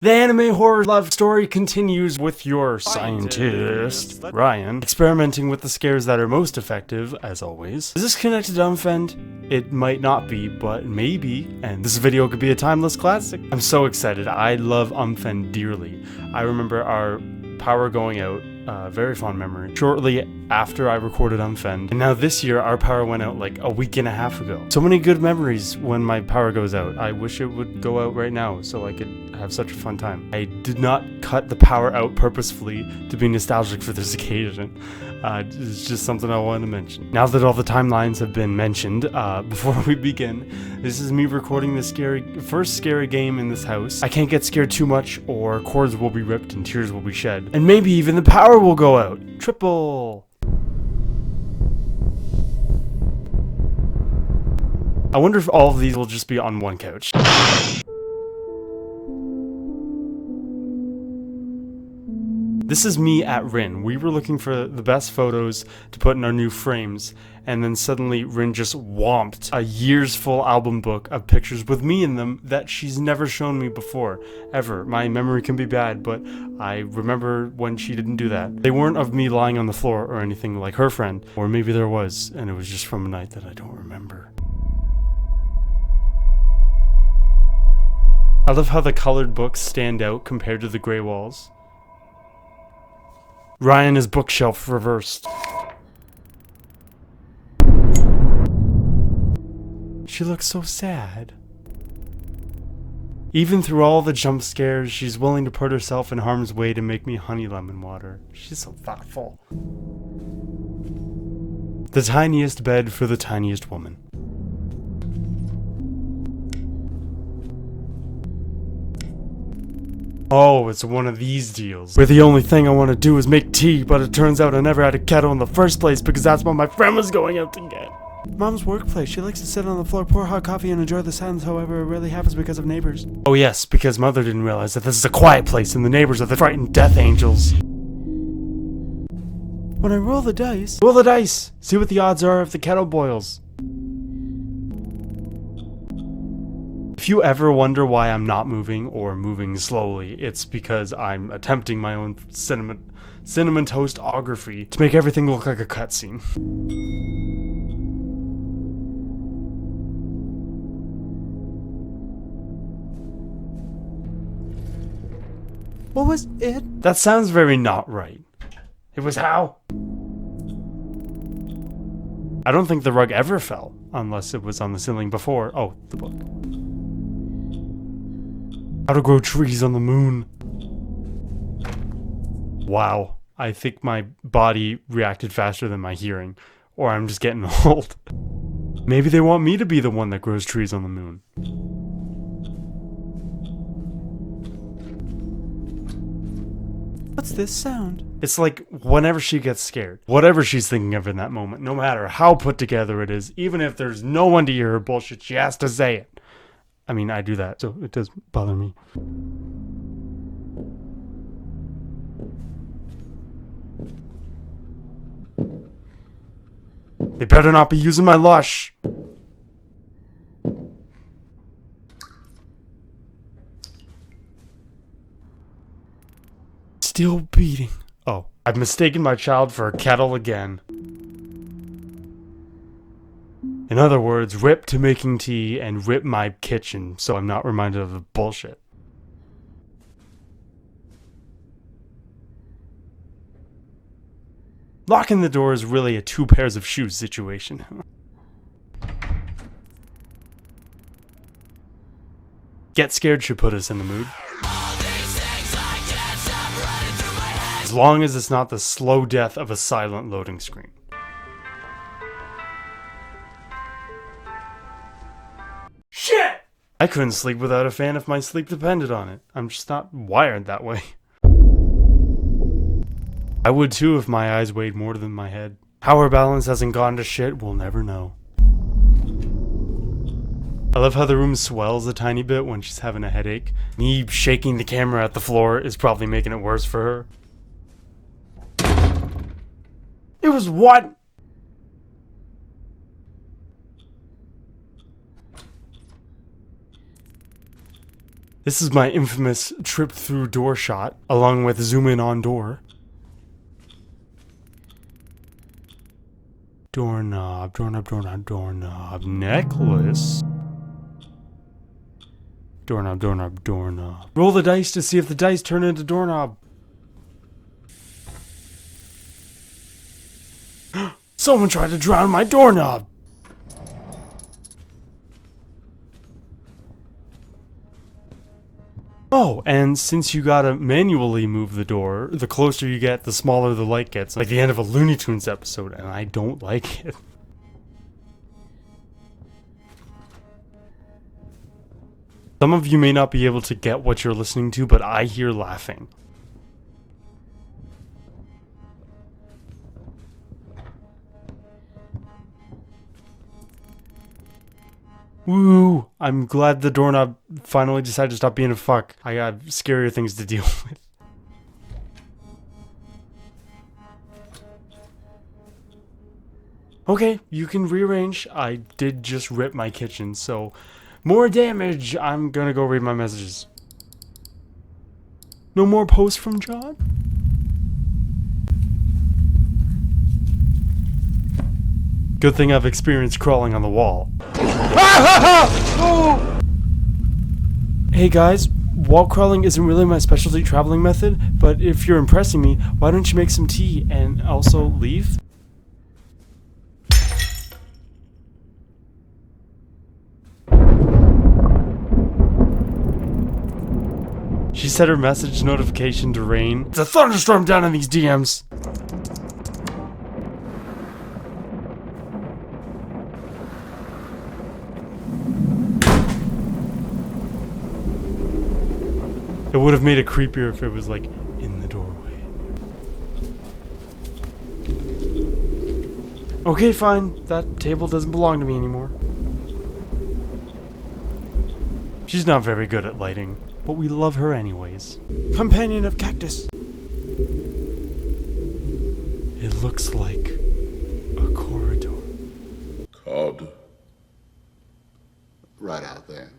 The anime horror love story continues with your scientist, Ryan, experimenting with the scares that are most effective, as always. Is this connected to Umfend? It might not be, but maybe, and this video could be a timeless classic. I'm so excited. I love Umfend dearly. I remember our power going out, very fond memory, shortly after I recorded Umfend. And now this year, our power went out like a week and a half ago. So many good memories when my power goes out. I wish it would go out right now so I could have such a fun time. I did not cut the power out purposefully to be nostalgic for this occasion. It's just something I wanted to mention. Now that all the timelines have been mentioned, before we begin, this is me recording the first scary game in this house. I can't get scared too much or cords will be ripped and tears will be shed. And maybe even the power will go out. Triple. I wonder if all of these will just be on one couch. This is me at Rin. We were looking for the best photos to put in our new frames, and then suddenly Rin just whomped a year's full album book of pictures with me in them that she's never shown me before, ever. My memory can be bad, but I remember when she didn't do that. They weren't of me lying on the floor or anything like her friend, or maybe there was, and it was just from a night that I don't remember. I love how the colored books stand out compared to the gray walls. Ryan is bookshelf reversed. She looks so sad. Even through all the jump scares, she's willing to put herself in harm's way to make me honey lemon water. She's so thoughtful. The tiniest bed for the tiniest woman. Oh, it's one of these deals where the only thing I want to do is make tea, but it turns out I never had a kettle in the first place because that's what my friend was going out to get. Mom's workplace. She likes to sit on the floor, pour hot coffee, and enjoy the silence. However, it rarely happens because of neighbors. Oh yes, because Mother didn't realize that this is a quiet place and the neighbors are the frightened death angels. When I roll the dice... Roll the dice! See what the odds are if the kettle boils. If you ever wonder why I'm not moving or moving slowly, it's because I'm attempting my own cinnamon toastography to make everything look like a cutscene. What was it? That sounds very not right. It was how? I don't think the rug ever fell, unless it was on the ceiling before. Oh, the book. How to grow trees on the moon. Wow, I think my body reacted faster than my hearing, or I'm just getting old. Maybe they want me to be the one that grows trees on the moon. What's this sound? It's like whenever she gets scared, whatever she's thinking of in that moment, no matter how put together it is, even if there's no one to hear her bullshit, she has to say it. I mean, I do that, so it does bother me. They better not be using my lush. Still beating. Oh, I've mistaken my child for a kettle again. In other words, rip to making tea and rip my kitchen so I'm not reminded of the bullshit. Locking the door is really a 2 pairs of shoes situation. Get scared should put us in the mood. As long as it's not the slow death of a silent loading screen. Shit! I couldn't sleep without a fan if my sleep depended on it. I'm just not wired that way. I would too if my eyes weighed more than my head. How her balance hasn't gone to shit, we'll never know. I love how the room swells a tiny bit when she's having a headache. Me shaking the camera at the floor is probably making it worse for her. It was what? This is my infamous trip through door shot, along with zoom in on door. Doorknob, doorknob, doorknob, doorknob, necklace. Doorknob, doorknob, doorknob. Roll the dice to see if the dice turn into doorknob. Someone tried to drown my doorknob. Oh, and since you gotta manually move the door, the closer you get, the smaller the light gets. Like the end of a Looney Tunes episode, and I don't like it. Some of you may not be able to get what you're listening to, but I hear laughing. Woo! I'm glad the doorknob finally decided to stop being a fuck. I got scarier things to deal with. Okay, you can rearrange. I did just rip my kitchen, so more damage. I'm gonna go read my messages. No more posts from John? Good thing I've experienced crawling on the wall. Hey guys, wall crawling isn't really my specialty traveling method, but if you're impressing me, why don't you make some tea and also leave? She set her message notification to rain. It's a thunderstorm down in these DMs. It would have made it creepier if it was like in the doorway. Okay, fine. That table doesn't belong to me anymore. She's not very good at lighting, but we love her anyways. Companion of cactus. It looks like a corridor. Cod. Right out there.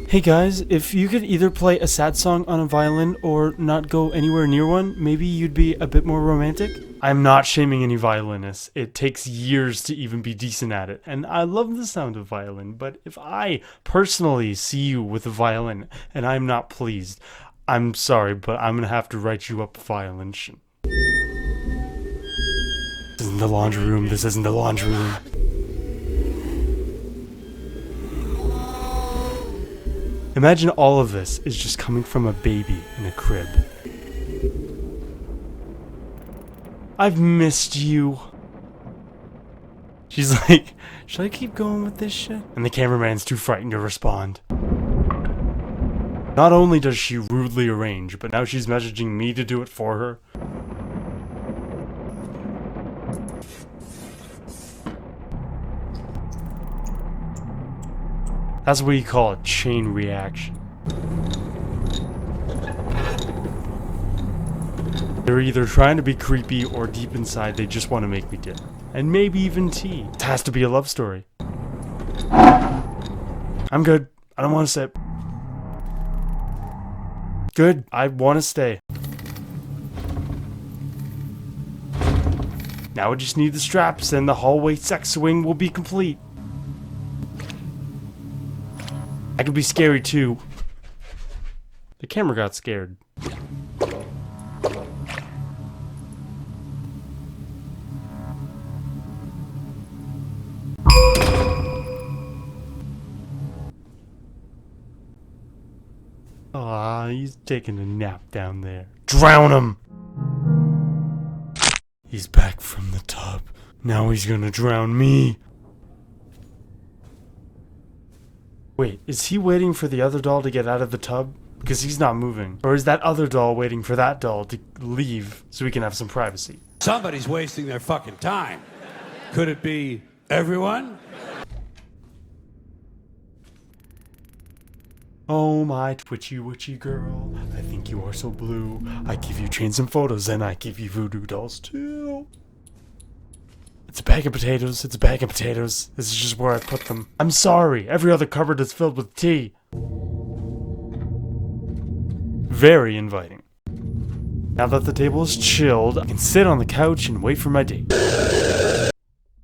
Hey guys, if you could either play a sad song on a violin or not go anywhere near one, maybe you'd be a bit more romantic? I'm not shaming any violinists. It takes years to even be decent at it, and I love the sound of violin, but if I personally see you with a violin and I'm not pleased, I'm sorry, but I'm gonna have to write you up a violation. This isn't the laundry room, this isn't the laundry room. Imagine all of this is just coming from a baby in a crib. I've missed you. She's like, should I keep going with this shit? And the cameraman's too frightened to respond. Not only does she rudely arrange, but now she's messaging me to do it for her. That's what you call a chain reaction. They're either trying to be creepy or deep inside they just want to make me dinner. And maybe even tea. It has to be a love story. I'm good. I don't want to sit. Good. I want to stay. Now I just need the straps and the hallway sex swing will be complete. I could be scary too. The camera got scared. Aw, he's taking a nap down there. Drown him! He's back from the tub. Now he's gonna drown me. Wait, is he waiting for the other doll to get out of the tub? Because he's not moving. Or is that other doll waiting for that doll to leave so we can have some privacy? Somebody's wasting their fucking time. Could it be everyone? Oh my twitchy witchy girl, I think you are so blue. I give you chains and photos and I give you voodoo dolls too. It's a bag of potatoes. It's a bag of potatoes. This is just where I put them. I'm sorry. Every other cupboard is filled with tea. Very inviting. Now that the table is chilled, I can sit on the couch and wait for my date.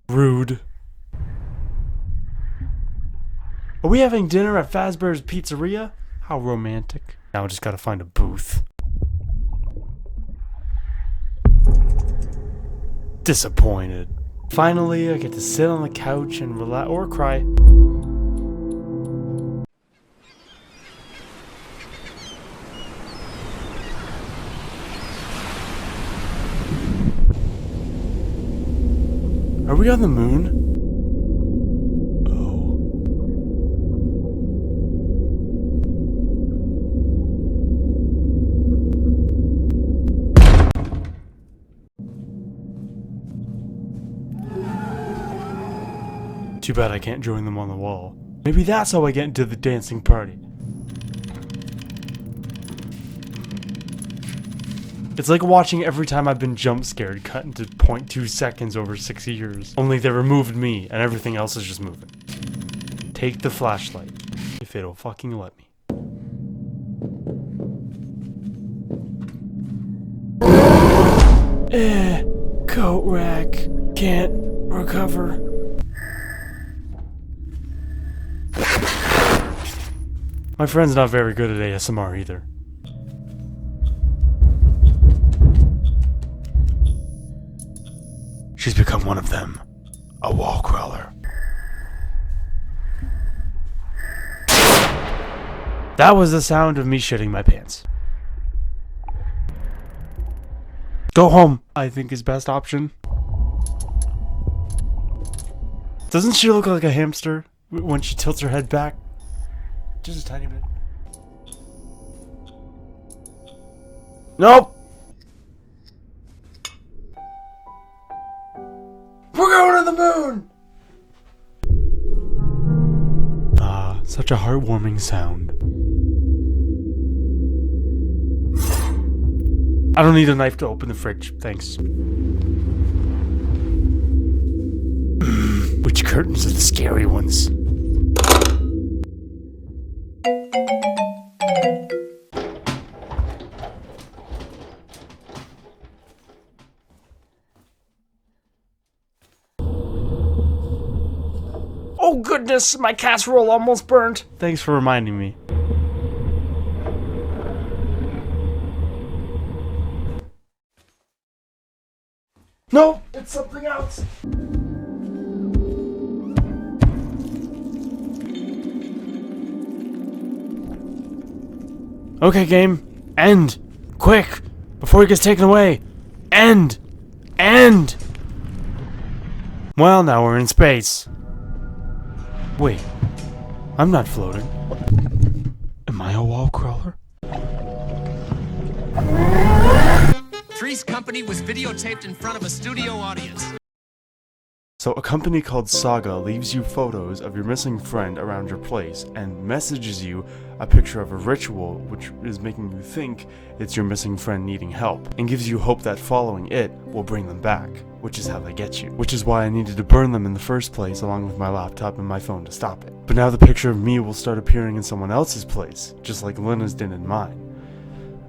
Rude. Are we having dinner at Fazbear's Pizzeria? How romantic. Now I just gotta find a booth. Disappointed. Finally, I get to sit on the couch and relax or cry. Are we on the moon? Oh. Too bad I can't join them on the wall. Maybe that's how I get into the dancing party. It's like watching every time I've been jump scared cut into 0.2 seconds over 6 years. Only they removed me and everything else is just moving. Take the flashlight, if it'll fucking let me. Coat rack. Can't recover. My friend's not very good at ASMR either. She's become one of them. A wall crawler. That was the sound of me shitting my pants. Go home, I think is best option. Doesn't she look like a hamster when she tilts her head back? Just a tiny bit. Nope! We're going to the moon! Ah, such a heartwarming sound. I don't need a knife to open the fridge, thanks. Which curtains are the scary ones? Oh goodness, my casserole almost burnt. Thanks for reminding me. No, it's something else. Okay, game. End. Quick. Before he gets taken away. End. End. Well, now we're in space. Wait, I'm not floating. Am I a wall crawler? Three's company was videotaped in front of a studio audience. So a company called Saga leaves you photos of your missing friend around your place and messages you a picture of a ritual which is making you think it's your missing friend needing help, and gives you hope that following it will bring them back, which is how they get you. Which is why I needed to burn them in the first place along with my laptop and my phone to stop it. But now the picture of me will start appearing in someone else's place, just like Lena's did in mine.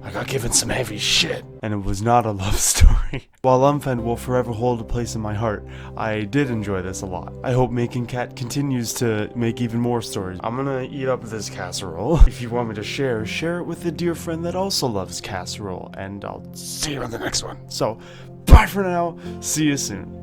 I got given some heavy shit, and it was not a love story. While Umfend will forever hold a place in my heart, I did enjoy this a lot. I hope Making Cat continues to make even more stories. I'm gonna eat up this casserole. If you want me to share it with a dear friend that also loves casserole, and I'll see you on the next one. So, bye for now, see you soon.